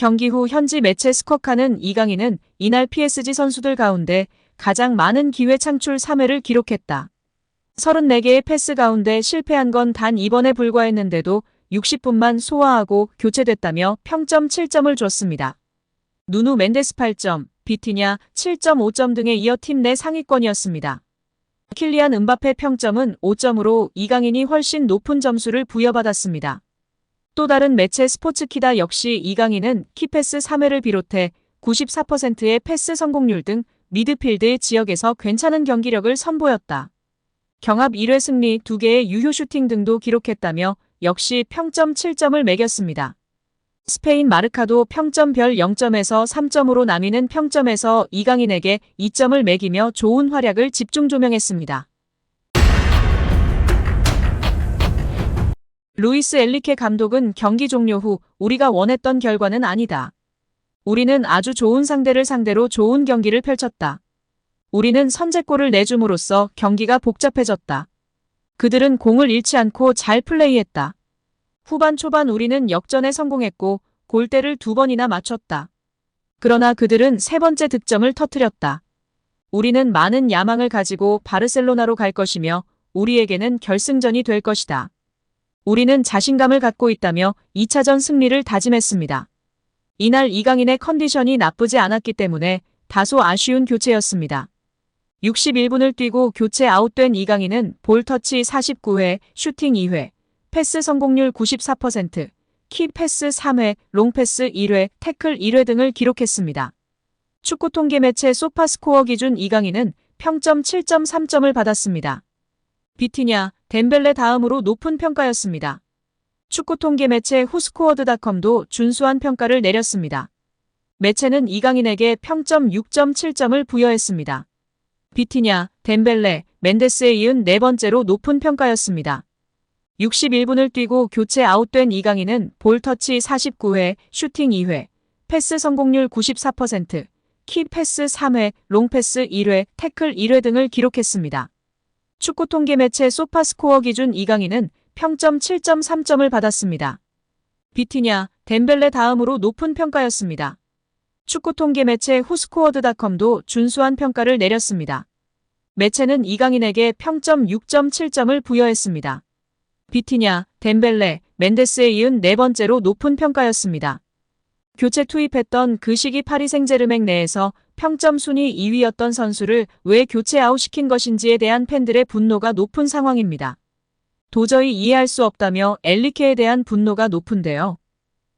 경기 후 현지 매체 스코카는 이강인은 이날 PSG 선수들 가운데 가장 많은 기회 창출 3회를 기록했다. 34개의 패스 가운데 실패한 건 단 2번에 불과했는데도 60분만 소화하고 교체됐다며 평점 7점을 줬습니다. 누누 멘데스 8점, 비티냐 7.5점 등에 이어 팀 내 상위권이었습니다. 킬리안 음바페 평점은 5점으로 이강인이 훨씬 높은 점수를 부여받았습니다. 또 다른 매체 스포츠키다 역시 이강인은 키패스 3회를 비롯해 94%의 패스 성공률 등 미드필드 지역에서 괜찮은 경기력을 선보였다. 경합 1회 승리 2개의 유효 슈팅 등도 기록했다며 역시 평점 7점을 매겼습니다. 스페인 마르카도 평점별 0점에서 3점으로 나뉘는 평점에서 이강인에게 2점을 매기며 좋은 활약을 집중 조명했습니다. 루이스 엔리케 감독은 경기 종료 후 우리가 원했던 결과는 아니다. 우리는 아주 좋은 상대를 상대로 좋은 경기를 펼쳤다. 우리는 선제골을 내줌으로써 경기가 복잡해졌다. 그들은 공을 잃지 않고 잘 플레이했다. 후반 초반 우리는 역전에 성공했고 골대를 2번이나 맞췄다. 그러나 그들은 3번째 득점을 터뜨렸다. 우리는 많은 야망을 가지고 바르셀로나로 갈 것이며 우리에게는 결승전이 될 것이다. 우리는 자신감을 갖고 있다며 2차전 승리를 다짐했습니다. 이날 이강인의 컨디션이 나쁘지 않았기 때문에 다소 아쉬운 교체였습니다. 61분을 뛰고 교체 아웃된 이강인은 볼 터치 49회, 슈팅 2회, 패스 성공률 94%, 키 패스 3회, 롱 패스 1회, 태클 1회 등을 기록했습니다. 축구 통계 매체 소파스코어 기준 이강인은 평점 7.3점을 받았습니다. 비티냐, 덴벨레 다음으로 높은 평가였습니다. 축구 통계 매체 후스코어드닷컴도 준수한 평가를 내렸습니다. 매체는 이강인에게 평점 6.7점을 부여했습니다. 비티냐, 덴벨레, 멘데스에 이은 4번째로 높은 평가였습니다. 61분을 뛰고 교체 아웃된 이강인은 볼 터치 49회, 슈팅 2회, 패스 성공률 94%, 키 패스 3회, 롱 패스 1회, 태클 1회 등을 기록했습니다. 축구 통계 매체 소파스코어 기준 이강인은 평점 7.3점을 받았습니다. 비티냐, 덴벨레 다음으로 높은 평가였습니다. 축구 통계 매체 후스코어드닷컴도 준수한 평가를 내렸습니다. 매체는 이강인에게 평점 6.7점을 부여했습니다. 비티냐, 덴벨레, 멘데스에 이은 4번째로 높은 평가였습니다. 교체 투입했던 그 시기 파리 생제르맹 내에서 평점 순위 2위였던 선수를 왜 교체 아웃시킨 것인지에 대한 팬들의 분노가 높은 상황입니다. 도저히 이해할 수 없다며 엔리케에 대한 분노가 높은데요.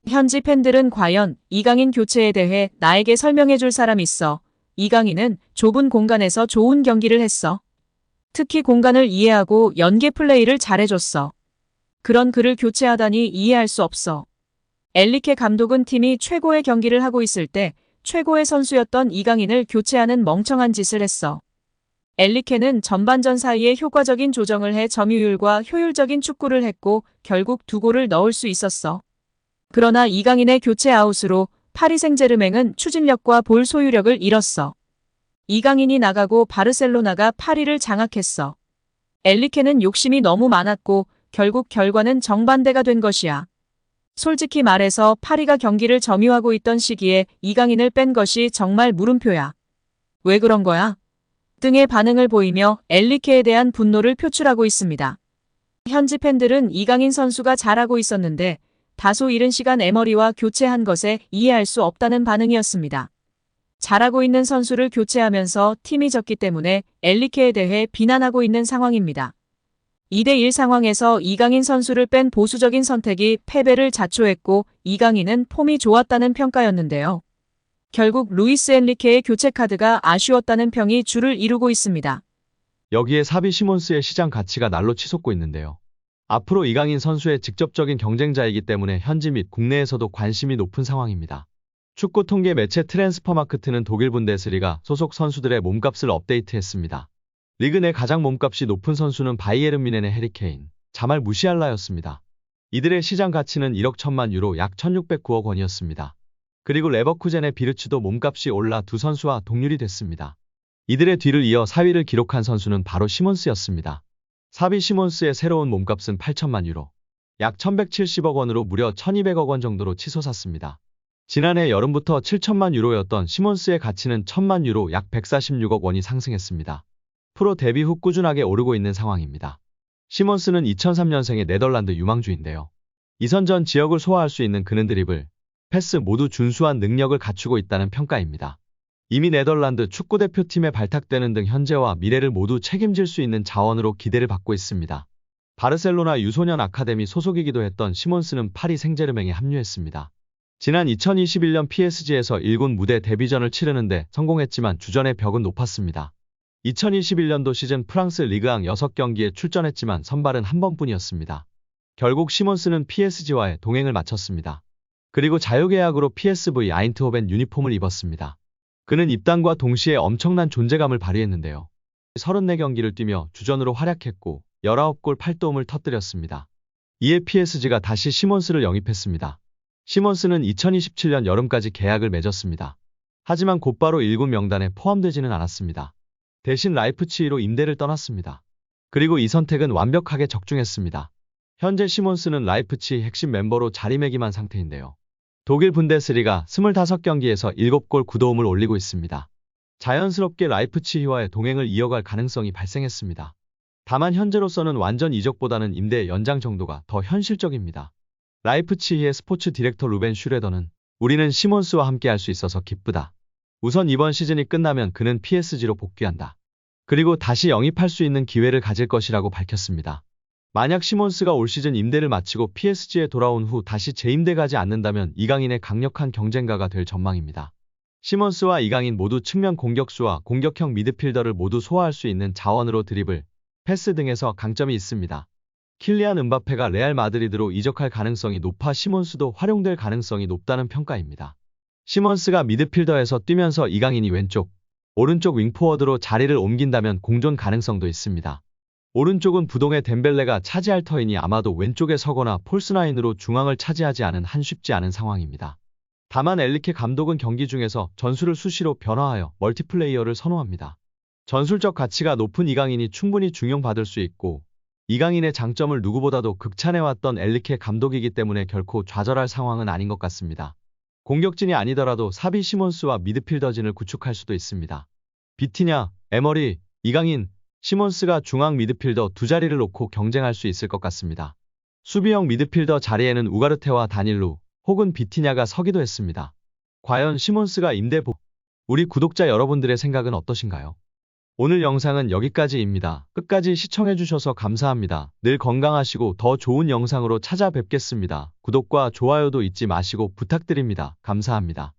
현지 팬들은 과연 이강인 교체에 대해 나에게 설명해줄 사람 있어. 이강인은 좁은 공간에서 좋은 경기를 했어. 특히 공간을 이해하고 연계 플레이를 잘해줬어. 그런 그를 교체하다니 이해할 수 없어. 엔리케 감독은 팀이 최고의 경기를 하고 있을 때 최고의 선수였던 이강인을 교체하는 멍청한 짓을 했어. 엔리케는 전반전 사이에 효과적인 조정을 해 점유율과 효율적인 축구를 했고 결국 2골을 넣을 수 있었어. 그러나 이강인의 교체 아웃으로 파리 생제르맹은 추진력과 볼 소유력을 잃었어. 이강인이 나가고 바르셀로나가 파리를 장악했어. 엔리케는 욕심이 너무 많았고 결국 결과는 정반대가 된 것이야. 솔직히 말해서 파리가 경기를 점유하고 있던 시기에 이강인을 뺀 것이 정말 물음표야. 왜 그런 거야? 등의 반응을 보이며 엔리케에 대한 분노를 표출하고 있습니다. 현지 팬들은 이강인 선수가 잘하고 있었는데 다소 이른 시간 에머리와 교체한 것에 이해할 수 없다는 반응이었습니다. 잘하고 있는 선수를 교체하면서 팀이 졌기 때문에 엔리케에 대해 비난하고 있는 상황입니다. 2대1 상황에서 이강인 선수를 뺀 보수적인 선택이 패배를 자초했고 이강인은 폼이 좋았다는 평가였는데요. 결국 루이스 엔리케의 교체 카드가 아쉬웠다는 평이 줄을 이루고 있습니다. 여기에 사비 시몬스의 시장 가치가 날로 치솟고 있는데요. 앞으로 이강인 선수의 직접적인 경쟁자이기 때문에 현지 및 국내에서도 관심이 높은 상황입니다. 축구 통계 매체 트랜스퍼마크트는 독일 분데스리가 소속 선수들의 몸값을 업데이트했습니다. 리그 내 가장 몸값이 높은 선수는 바이에른 뮌헨의 해리 케인, 자말 무시알라였습니다. 이들의 시장 가치는 1억 1천만 유로 약 1609억 원이었습니다. 그리고 레버쿠젠의 비르츠도 몸값이 올라 두 선수와 동률이 됐습니다. 이들의 뒤를 이어 4위를 기록한 선수는 바로 시몬스였습니다. 사비 시몬스의 새로운 몸값은 8천만 유로, 약 1170억 원으로 무려 1200억 원 정도로 치솟았습니다. 지난해 여름부터 7천만 유로였던 시몬스의 가치는 1천만 유로 약 146억 원이 상승했습니다. 프로 데뷔 후 꾸준하게 오르고 있는 상황입니다. 시몬스는 2003년생의 네덜란드 유망주인데요. 이선전 지역을 소화할 수 있는 그는 드리블, 패스 모두 준수한 능력을 갖추고 있다는 평가입니다. 이미 네덜란드 축구대표팀에 발탁되는 등 현재와 미래를 모두 책임질 수 있는 자원으로 기대를 받고 있습니다. 바르셀로나 유소년 아카데미 소속이기도 했던 시몬스는 파리 생제르맹에 합류했습니다. 지난 2021년 PSG에서 1군 무대 데뷔전을 치르는데 성공했지만 주전의 벽은 높았습니다. 2021년도 시즌 프랑스 리그앙 6경기에 출전했지만 선발은 한 번뿐이었습니다. 결국 시몬스는 PSG와의 동행을 마쳤습니다. 그리고 자유계약으로 PSV 아인트호벤 유니폼을 입었습니다. 그는 입단과 동시에 엄청난 존재감을 발휘했는데요. 34경기를 뛰며 주전으로 활약했고 19골 8도움을 터뜨렸습니다. 이에 PSG가 다시 시몬스를 영입했습니다. 시몬스는 2027년 여름까지 계약을 맺었습니다. 하지만 곧바로 1군 명단에 포함되지는 않았습니다. 대신 라이프치히로 임대를 떠났습니다. 그리고 이 선택은 완벽하게 적중했습니다. 현재 시몬스는 라이프치히 핵심 멤버로 자리매김한 상태인데요. 독일 분데스리가 25경기에서 7골 9도움을 올리고 있습니다. 자연스럽게 라이프치히와의 동행을 이어갈 가능성이 발생했습니다. 다만 현재로서는 완전 이적보다는 임대 연장 정도가 더 현실적입니다. 라이프치히의 스포츠 디렉터 루벤 슈레더는 우리는 시몬스와 함께 할 수 있어서 기쁘다. 우선 이번 시즌이 끝나면 그는 PSG로 복귀한다. 그리고 다시 영입할 수 있는 기회를 가질 것이라고 밝혔습니다. 만약 시몬스가 올 시즌 임대를 마치고 PSG에 돌아온 후 다시 재임대 가지 않는다면 이강인의 강력한 경쟁가가 될 전망입니다. 시몬스와 이강인 모두 측면 공격수와 공격형 미드필더를 모두 소화할 수 있는 자원으로 드리블, 패스 등에서 강점이 있습니다. 킬리안 음바페가 레알 마드리드로 이적할 가능성이 높아 시몬스도 활용될 가능성이 높다는 평가입니다. 시몬스가 미드필더에서 뛰면서 이강인이 왼쪽, 오른쪽 윙포워드로 자리를 옮긴다면 공존 가능성도 있습니다. 오른쪽은 부동의 덴벨레가 차지할 터이니 아마도 왼쪽에 서거나 폴스나인으로 중앙을 차지하지 않은 한 쉽지 않은 상황입니다. 다만 엘리케 감독은 경기 중에서 전술을 수시로 변화하여 멀티플레이어를 선호합니다. 전술적 가치가 높은 이강인이 충분히 중용받을 수 있고 이강인의 장점을 누구보다도 극찬해왔던 엘리케 감독이기 때문에 결코 좌절할 상황은 아닌 것 같습니다. 공격진이 아니더라도 사비 시몬스와 미드필더진을 구축할 수도 있습니다. 비티냐, 에머리, 이강인, 시몬스가 중앙 미드필더 두 자리를 놓고 경쟁할 수 있을 것 같습니다. 수비형 미드필더 자리에는 우가르테와 다닐루 혹은 비티냐가 서기도 했습니다. 과연 시몬스가 우리 구독자 여러분들의 생각은 어떠신가요? 오늘 영상은 여기까지입니다. 끝까지 시청해주셔서 감사합니다. 늘 건강하시고 더 좋은 영상으로 찾아뵙겠습니다. 구독과 좋아요도 잊지 마시고 부탁드립니다. 감사합니다.